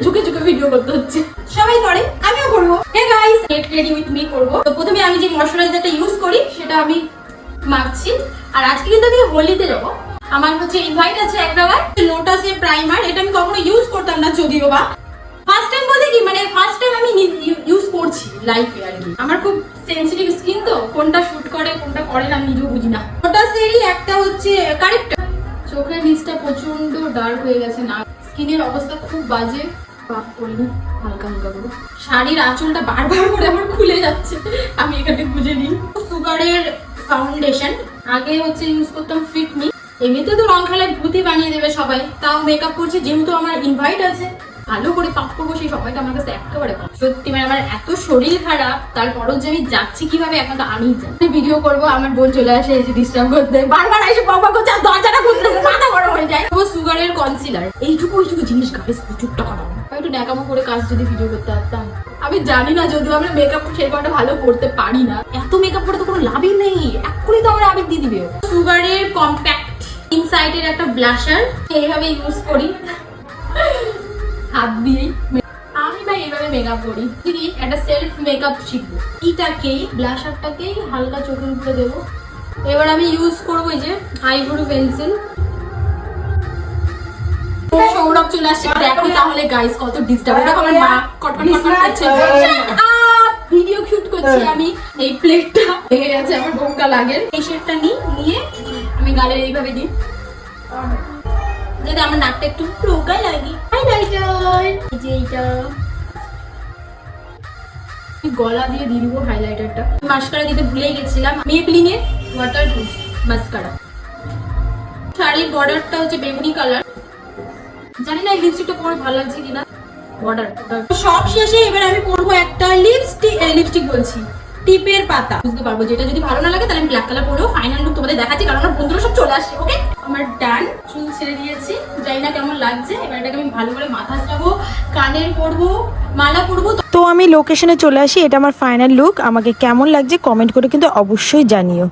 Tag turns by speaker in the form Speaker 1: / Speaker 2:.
Speaker 1: ঝুঁকে ঝুঁকে ভিডিও করতে হচ্ছে। সবাই করে, আমিও করবো। Hey guys, get ready with me করবো। তো প্রথমে আমি যে ময়শ্চারাইজারটা ইউজ করি সেটা আমি মাখছি। আর আজকে কিন্তু আমি হোলিতে যাবো। আমার হচ্ছে ইনভাইট আছে এক জায়গায়, লোটাসের প্রাইমার। এটা আমি কখনো ইউজ করতাম না যদিও বা। ফার্স্ট টাইম বলতে কি মানে ফার্স্ট টাইম আমি ইউজ করছি লাইফে আর কি। আমার খুব সেনসিটিভ স্কিন, তো কোনটা শুট করে কোনটা করে না আমি নিজেও বুঝি না। লোটাসেরই একটা হচ্ছে কারেক্টার। চোখের নিচটা প্রচন্ড ডার্ক হয়ে গেছে, না স্কিনের অবস্থা খুব বাজে। পাপ করিনি, হালকা হালকা করে। শাড়ির আঁচলটা বারবার করে আমার খুলে যাচ্ছে, আমি এখানে বুঝে নিই। সুগারের ফাউন্ডেশন আগে হচ্ছে ইউজ করতাম ফিট মি। এমনিতে তো রং খেলায় ভূতি বানিয়ে দেবে সবাই, তাও মেকআপ করছে যেহেতু আমার ইনভাইট আছে, ভালো করে পাক করবো সেই সময়টা আমার কাছে একেবারে কম। সত্যি মানে আমার এত শরীর খারাপ, তারপরও যে আমি যাচ্ছি কিভাবে এখন তো আমিই জানি। ভিডিও করবো, আমার বোন চলে আসে এসে ডিস্টার্ব করতে, বারবার এসে বকবক করছে, আর দরজাটা খুলতেছে, মাথা গরম হয়ে যায়। ও সুগারের কনসিলার, এইটুকু জিনিস গাইস প্রচুর টাকা দাম। একটু ন্যাকামো করে কাজ যদি ভিডিও করতে পারতাম। আমি জানি না, যদিও আমরা মেকআপ সেই কটা ভালো করতে পারি না, এত মেকআপ করে তো কোনো লাভই নেই, এক্ষুনি তো আমার আবেগ দিয়ে দিবে। সুগারের কম্প্যাক্ট ইনসাইডের একটা ব্লাশার, এইভাবে ইউজ করি হাত দিয়েই। আমি ভাই এইভাবে মেকআপ করি, একটা সেলফ মেকআপ শিখবো। এটাকেই ব্লাশারটাকেই হালকা চোখের উপরে দেবো। এবার আমি ইউজ করবো এই যে আইব্রো পেন্সিল। সৌরভ চলে আসছে, দেখো তাহলে গাইস কত ডিস্টার্ব। দেখো আমার মা কটকট কটকট করছে, ভিডিও শুট করছি আমি। এই প্লেটটা ভেঙে গেছে, আমার বোমকা লাগে। এই শেডটা নিয়ে আমি গালে এইভাবে দিই, যাতে আমার নাকটা একটু রোগা লাগে। হাইলাইটার এই যে এইটা গলা দিয়ে দিয়ে দিব হাইলাইটারটা। মাস্কারা দিতে ভুলেই গেছিলাম, মেবলিনের ওয়াটারপ্রুফ মাস্কারা। শাড়ির বর্ডারটা হচ্ছে বেগুনি কালার। জানি না এই লিপস্টিকটা পরে ভালো লাগছে কিনা। বর্ডার সব শেষে এবার আমি পরবো একটা লিপস্টিক বলছি টিপের পাতা। বুঝতে পারবো যেটা যদি ভালো না লাগে তাহলে আমি ব্ল্যাক কালার পরেও ফাইনাল লুক তোমাদের দেখাচ্ছি, কারণ আমার বন্ধুরা সব চলে আসছে। ওকে, আমার ডান, চুল ছেড়ে দিয়েছি, জানি না কেমন লাগছে। এবার এটাকে আমি ভালো করে মাথা সাজাবো, কানের পরবো, মালা পরবো।
Speaker 2: তো আমি লোকেশনে চলে আসি, এটা আমার ফাইনাল লুক। আমাকে কেমন লাগছে কমেন্ট করে কিন্তু অবশ্যই জানিও।